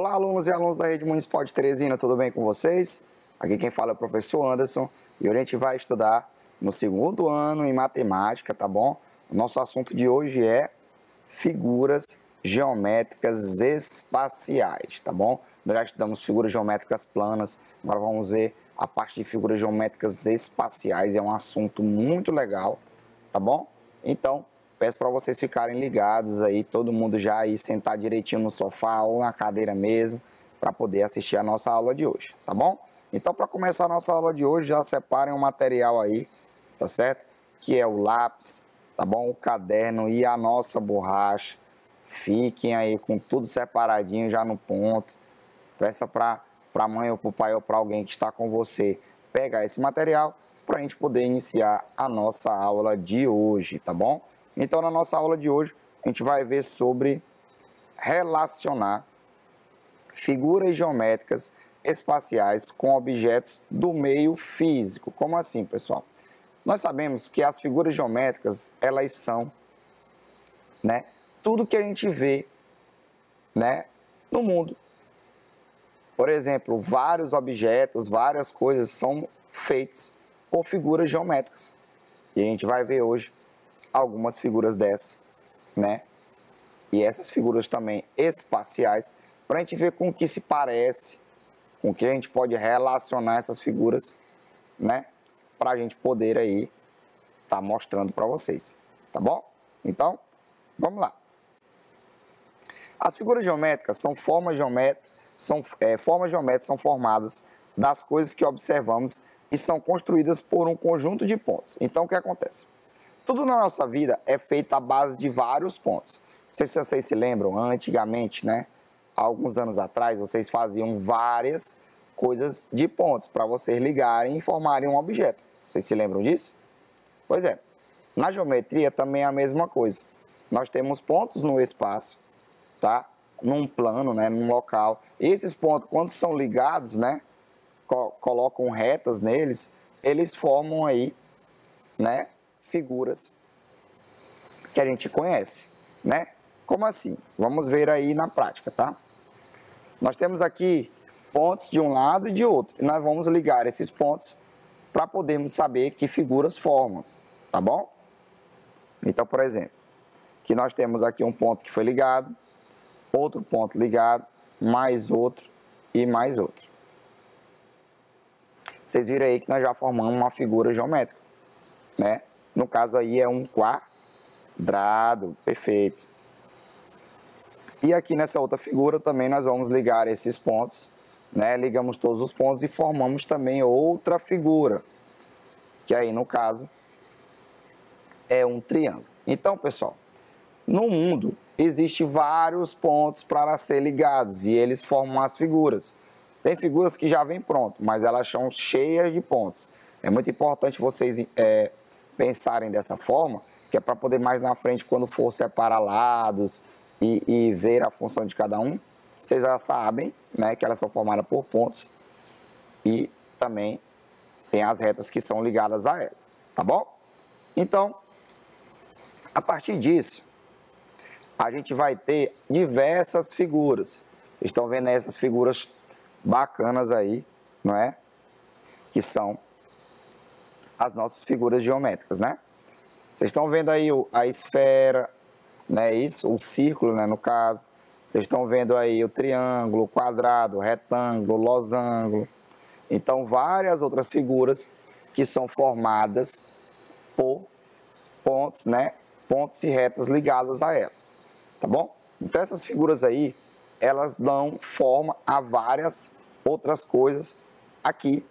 Olá, alunos e alunos da Rede Municipal de Teresina, tudo bem com vocês? Aqui quem fala é o professor Anderson e hoje a gente vai estudar no segundo ano em matemática, tá bom? O nosso assunto de hoje é figuras geométricas espaciais, tá bom? Nós já estudamos figuras geométricas planas, agora vamos ver a parte de figuras geométricas espaciais, é um assunto muito legal, tá bom? Então, peço para vocês ficarem ligados aí, todo mundo já aí sentar direitinho no sofá ou na cadeira mesmo, para poder assistir a nossa aula de hoje, tá bom? Então, para começar a nossa aula de hoje, já separem um material aí, tá certo? Que é o lápis, tá bom? O caderno e a nossa borracha. Fiquem aí com tudo separadinho já no ponto. Peça para a mãe ou para o pai ou para alguém que está com você pegar esse material para a gente poder iniciar a nossa aula de hoje, tá bom? Então, na nossa aula de hoje, a gente vai ver sobre relacionar figuras geométricas espaciais com objetos do meio físico. Como assim, pessoal? Nós sabemos que as figuras geométricas, elas são, né, tudo que a gente vê, né, no mundo. Por exemplo, vários objetos, várias coisas são feitos por figuras geométricas. E a gente vai ver hoje algumas figuras dessas, né? E essas figuras também espaciais, para a gente ver com o que se parece, com o que a gente pode relacionar essas figuras, né? Para a gente poder aí tá mostrando para vocês, tá bom? Então, vamos lá. As figuras geométricas são formas geométricas, são formadas das coisas que observamos e são construídas por um conjunto de pontos. Então, o que acontece? Tudo na nossa vida é feito à base de vários pontos. Não sei se vocês se lembram, antigamente, né? Há alguns anos atrás, vocês faziam várias coisas de pontos para vocês ligarem e formarem um objeto. Vocês se lembram disso? Pois é. Na geometria também é a mesma coisa. Nós temos pontos no espaço, tá? Num plano, né? Num local. E esses pontos, quando são ligados, né? Colocam retas neles, eles formam aí, né? Figuras que a gente conhece, né? Como assim? Vamos ver aí na prática, tá? Nós temos aqui pontos de um lado e de outro. E nós vamos ligar esses pontos para podermos saber que figuras formam, tá bom? Então, por exemplo, que nós temos aqui um ponto que foi ligado, outro ponto ligado, mais outro e mais outro. Vocês viram aí que nós já formamos uma figura geométrica, né? No caso aí é um quadrado, perfeito. E aqui nessa outra figura também nós vamos ligar esses pontos, né? Ligamos todos os pontos e formamos também outra figura, que aí no caso é um triângulo. Então, pessoal, no mundo existem vários pontos para ser ligados e eles formam as figuras. Tem figuras que já vêm pronto, mas elas são cheias de pontos. É muito importante vocês pensarem dessa forma, que é para poder mais na frente, quando for separar lados e ver a função de cada um, vocês já sabem, né, que elas são formadas por pontos e também tem as retas que são ligadas a ela, tá bom? Então, a partir disso, a gente vai ter diversas figuras. Estão vendo essas figuras bacanas aí, não é? Que são as nossas figuras geométricas, né? Vocês estão vendo aí a esfera, né? Isso, o círculo, né? No caso. Vocês estão vendo aí o triângulo, o quadrado, o retângulo, o losango. Então, várias outras figuras que são formadas por pontos, né? Pontos e retas ligadas a elas, tá bom? Então, essas figuras aí, elas dão forma a várias outras coisas aqui,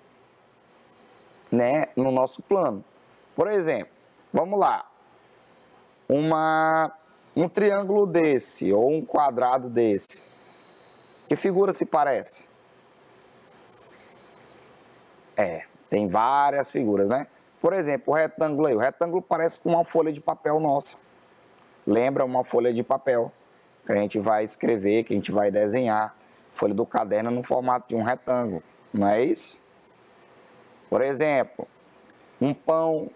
né, no nosso plano. Por exemplo, vamos lá, um triângulo desse ou um quadrado desse, que figura se parece? Tem várias figuras, né? Por exemplo, o retângulo aí, o retângulo parece com uma folha de papel nossa. Lembra uma folha de papel que a gente vai escrever, que a gente vai desenhar, folha do caderno no formato de um retângulo, não é isso? Por exemplo, um pão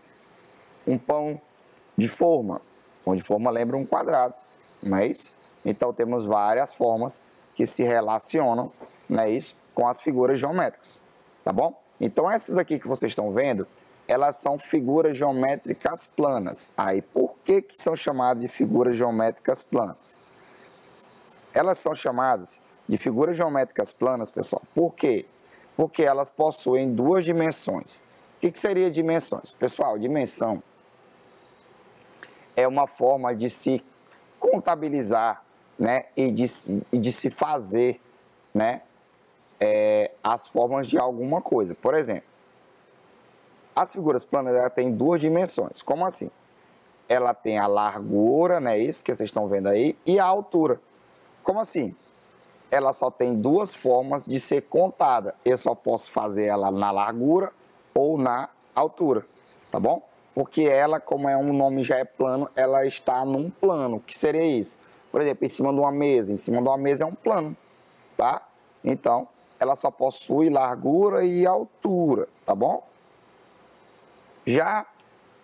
de forma. Pão de forma lembra um quadrado, não é isso? Então temos várias formas que se relacionam, não é isso, com as figuras geométricas, tá bom? Então essas aqui que vocês estão vendo, elas são figuras geométricas planas. Aí, por que são chamadas de figuras geométricas planas? Elas são chamadas de figuras geométricas planas, pessoal, por quê? Porque elas possuem duas dimensões. O que seria dimensões? Pessoal, dimensão é uma forma de se contabilizar, né, e de se fazer, né, as formas de alguma coisa. Por exemplo, as figuras planas ela têm duas dimensões. Como assim? Ela tem a largura, né, isso que vocês estão vendo aí, e a altura. Como assim? Ela só tem duas formas de ser contada. Eu só posso fazer ela na largura ou na altura, tá bom? Porque ela, como é um nome já é plano, ela está num plano. O que seria isso? Por exemplo, em cima de uma mesa. Em cima de uma mesa é um plano, tá? Então, ela só possui largura e altura, tá bom? Já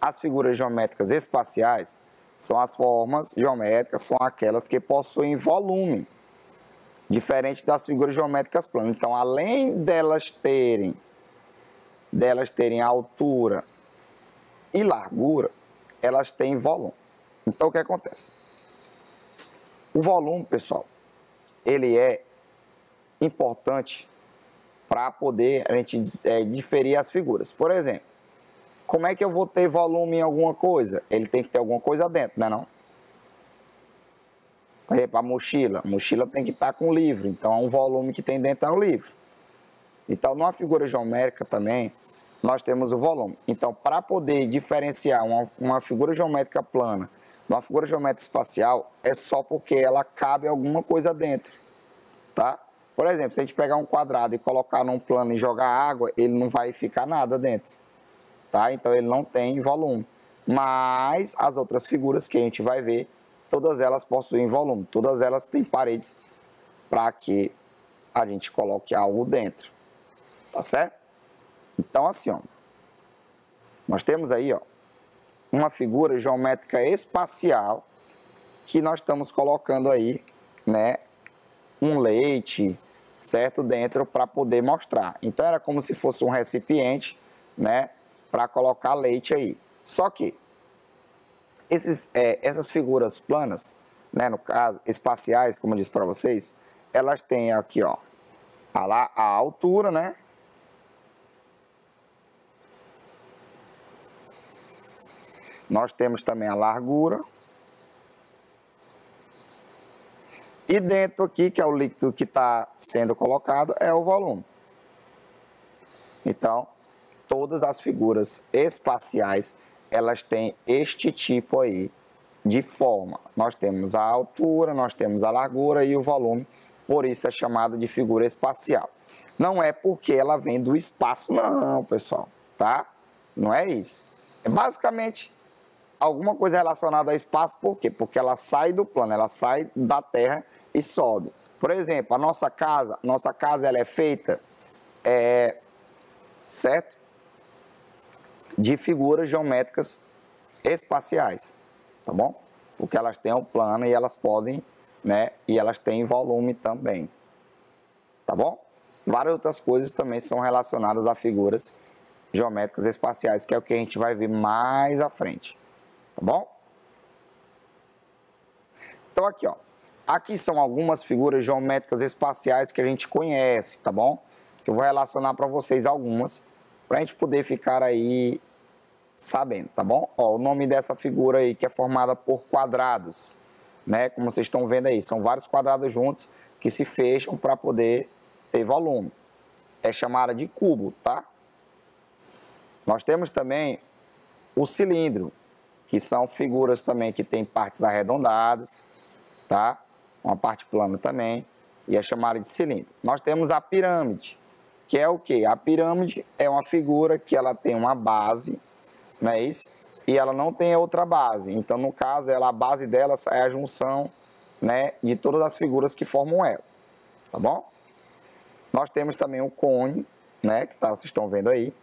as figuras geométricas espaciais são as formas geométricas, são aquelas que possuem volume, diferente das figuras geométricas planas. Então, além delas terem altura e largura, elas têm volume. Então, o que acontece? O volume, pessoal, ele é importante para poder a gente diferir as figuras. Por exemplo, como é que eu vou ter volume em alguma coisa? Ele tem que ter alguma coisa dentro, não é não? Por exemplo, a mochila tem que estar com o livro, então é um volume que tem dentro do livro. Então, numa figura geométrica também, nós temos o volume. Então, para poder diferenciar uma figura geométrica plana de uma figura geométrica espacial, é só porque ela cabe alguma coisa dentro, tá? Por exemplo, se a gente pegar um quadrado e colocar num plano e jogar água, ele não vai ficar nada dentro, tá? Então, ele não tem volume. Mas as outras figuras que a gente vai ver, todas elas possuem volume, todas elas têm paredes para que a gente coloque algo dentro, tá certo? Então, assim, ó, nós temos aí, ó, uma figura geométrica espacial que nós estamos colocando aí, né, um leite, certo, dentro para poder mostrar. Então, era como se fosse um recipiente, né, para colocar leite aí. Só que essas figuras planas, né, no caso, espaciais, como eu disse para vocês, elas têm aqui, ó, a altura, né? Nós temos também a largura. E dentro aqui, que é o líquido que está sendo colocado, é o volume. Então, todas as figuras espaciais, elas têm este tipo aí de forma. Nós temos a altura, nós temos a largura e o volume, por isso é chamada de figura espacial. Não é porque ela vem do espaço, não, pessoal, tá? Não é isso. É basicamente alguma coisa relacionada ao espaço, por quê? Porque ela sai do plano, ela sai da Terra e sobe. Por exemplo, a nossa casa ela é feita, certo? De figuras geométricas espaciais, tá bom? Porque elas têm um plano e elas podem, né? E elas têm volume também, tá bom? Várias outras coisas também são relacionadas a figuras geométricas espaciais, que é o que a gente vai ver mais à frente, tá bom? Então aqui, ó, aqui são algumas figuras geométricas espaciais que a gente conhece, tá bom? Que eu vou relacionar para vocês algumas, para a gente poder ficar aí sabendo, tá bom? Ó, o nome dessa figura aí que é formada por quadrados, né? Como vocês estão vendo aí, são vários quadrados juntos que se fecham para poder ter volume. É chamada de cubo, tá? Nós temos também o cilindro, que são figuras também que tem partes arredondadas, tá? Uma parte plana também, e é chamada de cilindro. Nós temos a pirâmide, que é o quê? A pirâmide é uma figura que ela tem uma base, não é isso? E ela não tem outra base. Então, no caso, a base dela é a junção, né, de todas as figuras que formam ela, tá bom? Nós temos também o cone, né, que vocês estão vendo aí.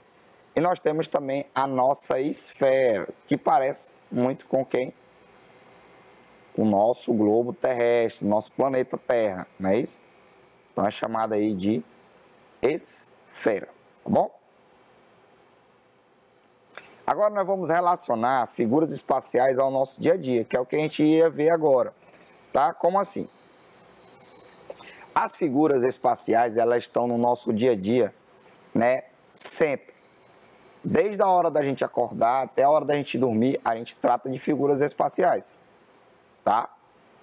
E nós temos também a nossa esfera, que parece muito com quem? O nosso globo terrestre, nosso planeta Terra, não é isso? Então é chamada aí de esfera, tá bom? Agora nós vamos relacionar figuras espaciais ao nosso dia a dia, que é o que a gente ia ver agora, tá? Como assim? As figuras espaciais, elas estão no nosso dia a dia, né? Sempre. Desde a hora da gente acordar até a hora da gente dormir, a gente trata de figuras espaciais, tá?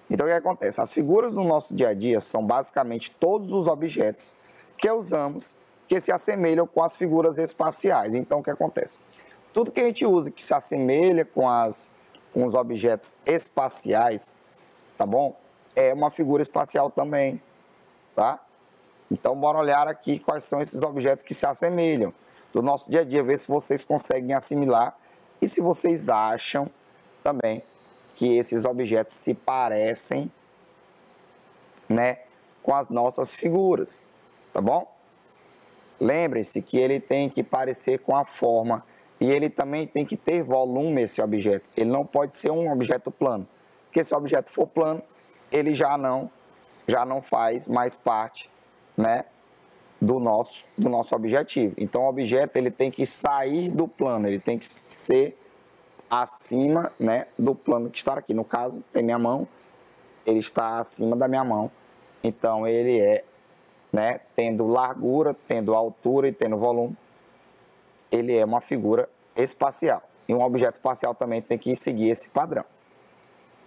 Então o que acontece? As figuras no nosso dia a dia são basicamente todos os objetos que usamos que se assemelham com as figuras espaciais. Então o que acontece? Tudo que a gente usa que se assemelha com os objetos espaciais, tá bom? É uma figura espacial também, tá? Então bora olhar aqui quais são esses objetos que se assemelham do nosso dia a dia, ver se vocês conseguem assimilar e se vocês acham também que esses objetos se parecem, né, com as nossas figuras, tá bom? Lembre-se que ele tem que parecer com a forma e ele também tem que ter volume, esse objeto. Ele não pode ser um objeto plano, porque se o objeto for plano, ele já não faz mais parte, né, do nosso objetivo. Então o objeto ele tem que sair do plano, ele tem que ser acima, né, do plano que está aqui. No caso, tem minha mão, ele está acima da minha mão. Então ele é, né, tendo largura, tendo altura e tendo volume, ele é uma figura espacial. E um objeto espacial também tem que seguir esse padrão.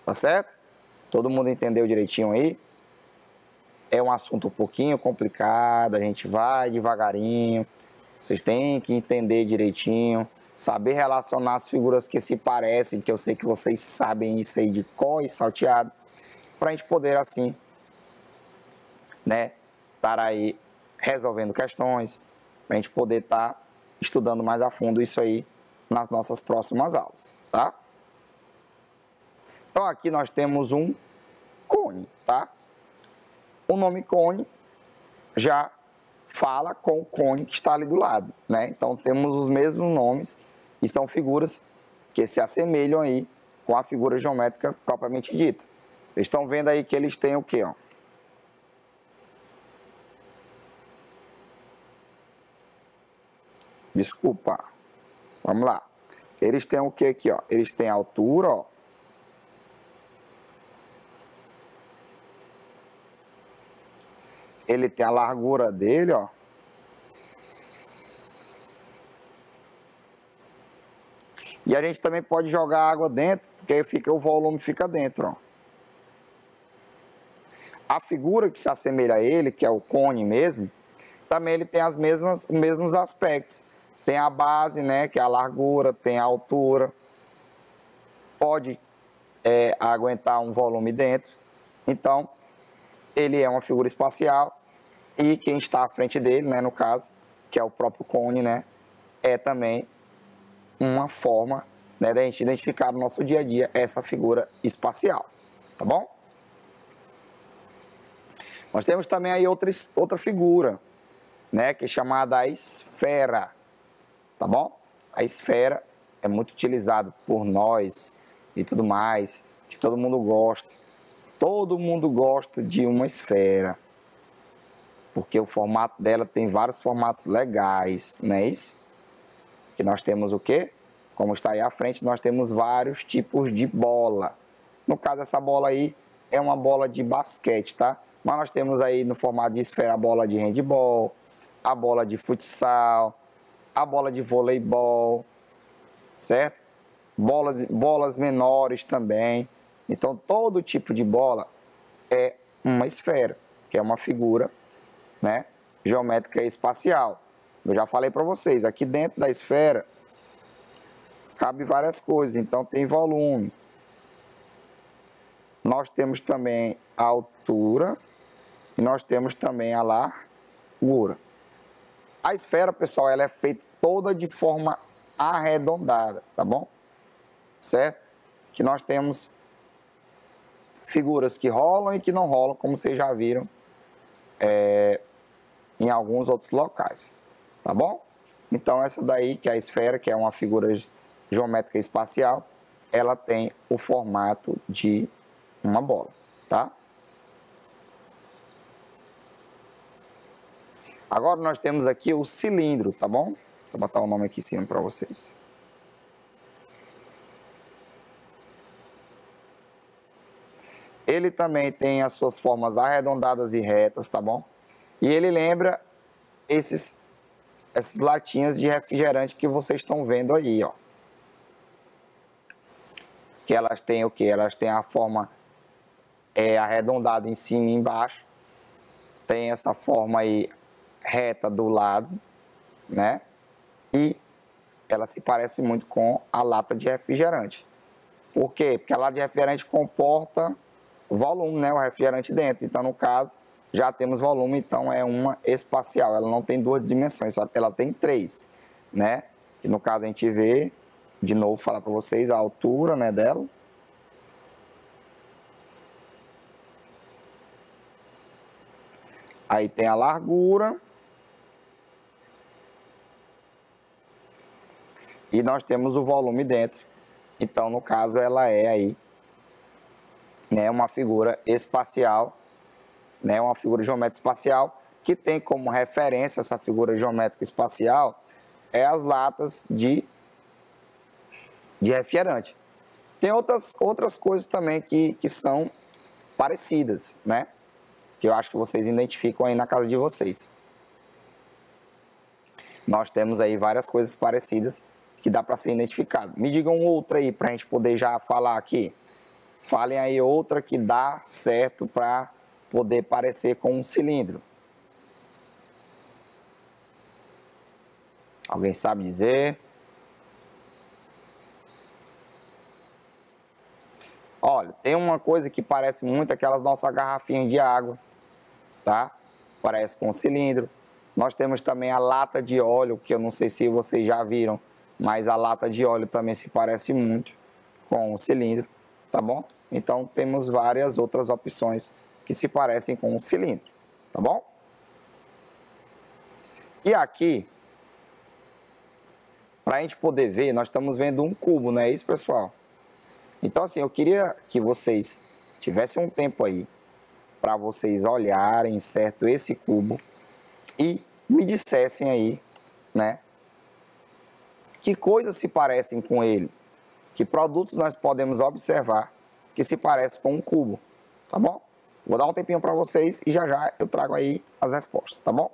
Tá certo? Todo mundo entendeu direitinho aí? É um assunto um pouquinho complicado, a gente vai devagarinho. Vocês têm que entender direitinho, saber relacionar as figuras que se parecem, que eu sei que vocês sabem isso aí de cor e salteado, para a gente poder assim, né, estar aí resolvendo questões, para a gente poder estar estudando mais a fundo isso aí nas nossas próximas aulas, tá? Então aqui nós temos um cone, tá? O nome cone já fala com o cone que está ali do lado, né? Então temos os mesmos nomes e são figuras que se assemelham aí com a figura geométrica propriamente dita. Vocês estão vendo aí que eles têm o quê, ó? Desculpa. Vamos lá. Eles têm o que aqui, ó? Eles têm a altura, ó. Ele tem a largura dele, ó. E a gente também pode jogar água dentro, porque aí o volume fica dentro, ó. A figura que se assemelha a ele, que é o cone mesmo, também ele tem os mesmos aspectos. Tem a base, né, que é a largura, tem a altura. Pode aguentar um volume dentro. Então, ele é uma figura espacial e quem está à frente dele, né, no caso, que é o próprio cone, né, é também uma forma, né, da gente identificar no nosso dia a dia essa figura espacial, tá bom? Nós temos também aí outra figura, né, que é chamada a esfera, tá bom? A esfera é muito utilizada por nós e tudo mais, que todo mundo gosta. Todo mundo gosta de uma esfera, porque o formato dela tem vários formatos legais, não é isso? Que nós temos o quê? Como está aí à frente, nós temos vários tipos de bola. No caso, essa bola aí é uma bola de basquete, tá? Mas nós temos aí no formato de esfera a bola de handebol, a bola de futsal, a bola de voleibol, certo? Bolas menores também. Então, todo tipo de bola é uma esfera, que é uma figura, né, geométrica espacial. Eu já falei para vocês, aqui dentro da esfera cabe várias coisas, então tem volume. Nós temos também a altura e nós temos também a largura. A esfera, pessoal, ela é feita toda de forma arredondada, tá bom? Certo? Que nós temos figuras que rolam e que não rolam, como vocês já viram em alguns outros locais, tá bom? Então essa daí, que é a esfera, que é uma figura geométrica espacial, ela tem o formato de uma bola, tá? Agora nós temos aqui o cilindro, tá bom? Vou botar o nome aqui em cima para vocês. Ele também tem as suas formas arredondadas e retas, tá bom? E ele lembra essas latinhas de refrigerante que vocês estão vendo aí, ó. Que elas têm o quê? Elas têm a forma arredondada em cima e embaixo. Tem essa forma aí reta do lado, né? E ela se parece muito com a lata de refrigerante. Por quê? Porque a lata de refrigerante comporta o volume, né? O refrigerante dentro. Então, no caso, já temos volume, então é uma espacial. Ela não tem duas dimensões, ela tem três, né? E no caso a gente vê, de novo, falar para vocês a altura, né, dela. Aí tem a largura. E nós temos o volume dentro. Então, no caso, ela é aí, né, uma figura espacial, né, uma figura geométrica espacial, que tem como referência essa figura geométrica espacial as latas de refrigerante. Tem outras coisas também que são parecidas, né? Que eu acho que vocês identificam aí na casa de vocês. Nós temos aí várias coisas parecidas que dá para ser identificado. Me digam outra aí para a gente poder já falar aqui. Falem aí outra que dá certo para poder parecer com um cilindro. Alguém sabe dizer? Olha, tem uma coisa que parece muito aquelas nossas garrafinhas de água, tá? Parece com um cilindro. Nós temos também a lata de óleo, que eu não sei se vocês já viram, mas a lata de óleo também se parece muito com um cilindro, tá bom? Então temos várias outras opções que se parecem com um cilindro, tá bom? E aqui, para a gente poder ver, nós estamos vendo um cubo, não é isso, pessoal? Então assim, eu queria que vocês tivessem um tempo aí para vocês olharem, certo, esse cubo e me dissessem aí, né, que coisas se parecem com ele, que produtos nós podemos observar que se parece com um cubo, tá bom? Vou dar um tempinho para vocês e já já eu trago aí as respostas, tá bom?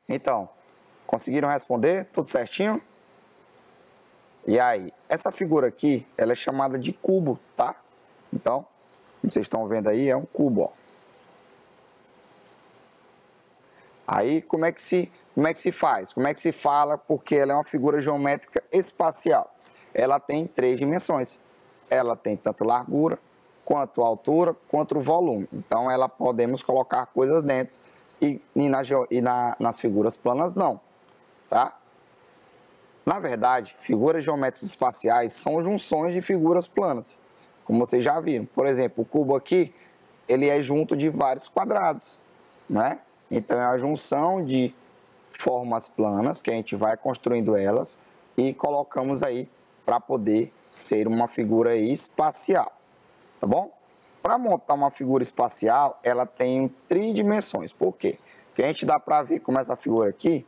Então, conseguiram responder? Tudo certinho? E aí, essa figura aqui, ela é chamada de cubo, tá? Então, como vocês estão vendo aí, é um cubo, ó. Aí, como é que se faz? Como é que se fala? Porque ela é uma figura geométrica espacial. Ela tem três dimensões. Ela tem tanto largura, quanto altura, quanto volume. Então, ela podemos colocar coisas dentro e nas figuras planas não, tá? Na verdade, figuras geométricas espaciais são junções de figuras planas, como vocês já viram. Por exemplo, o cubo aqui, ele é junto de vários quadrados, né? Então, é a junção de formas planas, que a gente vai construindo elas e colocamos aí para poder ser uma figura espacial, tá bom? Para montar uma figura espacial, ela tem tridimensões. Por quê? Porque a gente dá para ver como essa figura aqui,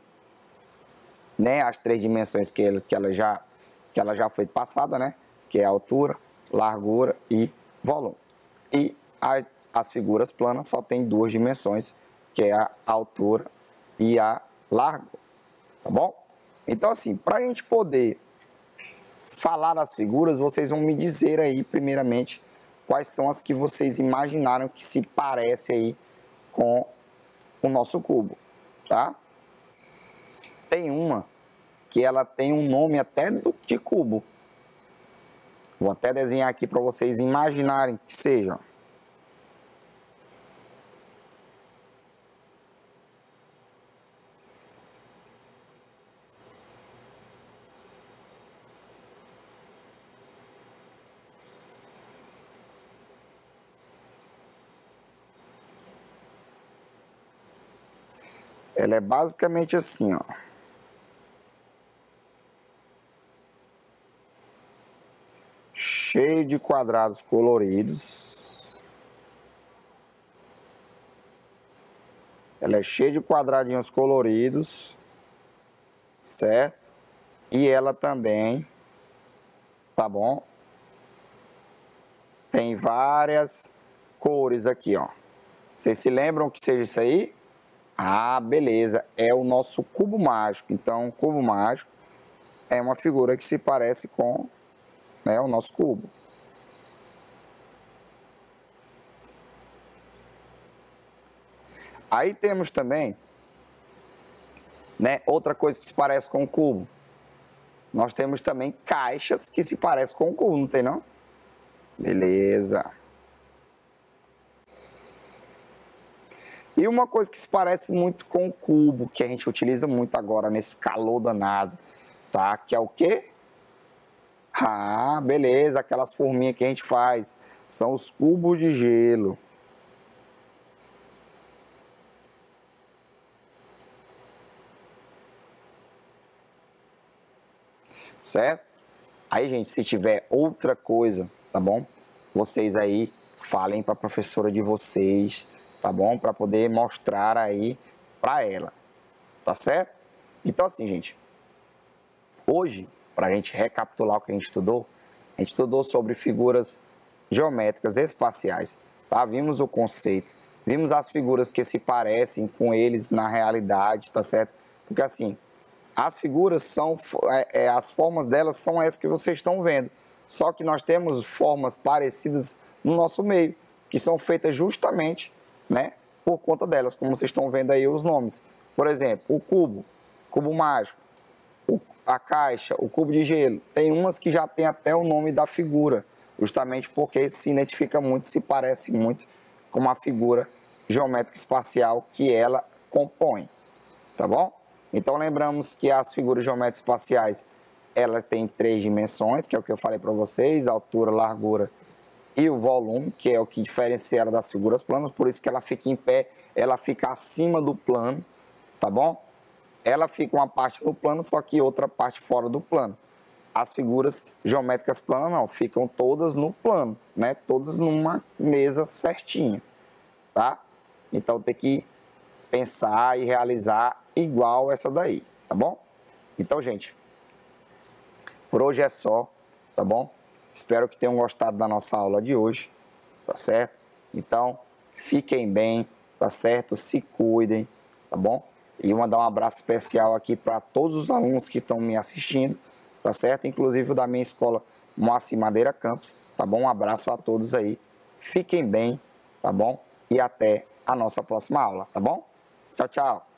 né, as três dimensões que ela já foi passada, né, que é altura, largura e volume. E as figuras planas só tem duas dimensões, que é a altura e a largura, tá bom? Então assim, para a gente poder falar das figuras, vocês vão me dizer aí primeiramente quais são as que vocês imaginaram que se parece aí com o nosso cubo, tá? Tem uma que ela tem um nome até de cubo. Vou até desenhar aqui para vocês imaginarem que seja. Ela é basicamente assim, ó. Cheio de quadrados coloridos. Ela é cheia de quadradinhos coloridos, certo? E ela também, tá bom? Tem várias cores aqui, ó. Vocês se lembram que seja isso aí? Ah, beleza. É o nosso cubo mágico. Então, o cubo mágico é uma figura que se parece com, né, o nosso cubo. Aí temos também, né, outra coisa que se parece com o cubo. Nós temos também caixas que se parecem com o cubo, não tem não? Beleza. E uma coisa que se parece muito com o cubo, que a gente utiliza muito agora nesse calor danado, tá? Que é o quê? Ah, beleza, aquelas forminhas que a gente faz. São os cubos de gelo. Certo? Aí, gente, se tiver outra coisa, tá bom? Vocês aí falem para a professora de vocês, tá bom? Para poder mostrar aí para ela, tá certo? Então, assim, gente, hoje, para a gente recapitular o que a gente estudou sobre figuras geométricas espaciais, tá? Vimos o conceito, vimos as figuras que se parecem com eles na realidade, tá certo? Porque, assim, as figuras são, as formas delas são essas que vocês estão vendo, só que nós temos formas parecidas no nosso meio, que são feitas justamente, né, por conta delas, como vocês estão vendo aí os nomes. Por exemplo, o cubo mágico, a caixa, o cubo de gelo, tem umas que já tem até o nome da figura, justamente porque se identifica muito, se parece muito com uma figura geométrica espacial que ela compõe, tá bom? Então lembramos que as figuras geométricas espaciais, ela tem 3 dimensões, que é o que eu falei para vocês, altura, largura e o volume, que é o que diferencia ela das figuras planas, por isso que ela fica em pé, ela fica acima do plano, tá bom? Ela fica uma parte no plano, só que outra parte fora do plano. As figuras geométricas planas não, ficam todas no plano, né? Todas numa mesa certinha, tá? Então tem que pensar e realizar igual essa daí, tá bom? Então, gente, por hoje é só, tá bom? Espero que tenham gostado da nossa aula de hoje, tá certo? Então, fiquem bem, tá certo? Se cuidem, tá bom? E mandar um abraço especial aqui para todos os alunos que estão me assistindo, tá certo? Inclusive o da minha escola Moacir Madeira Campos, tá bom? Um abraço a todos aí. Fiquem bem, tá bom? E até a nossa próxima aula, tá bom? Tchau, tchau.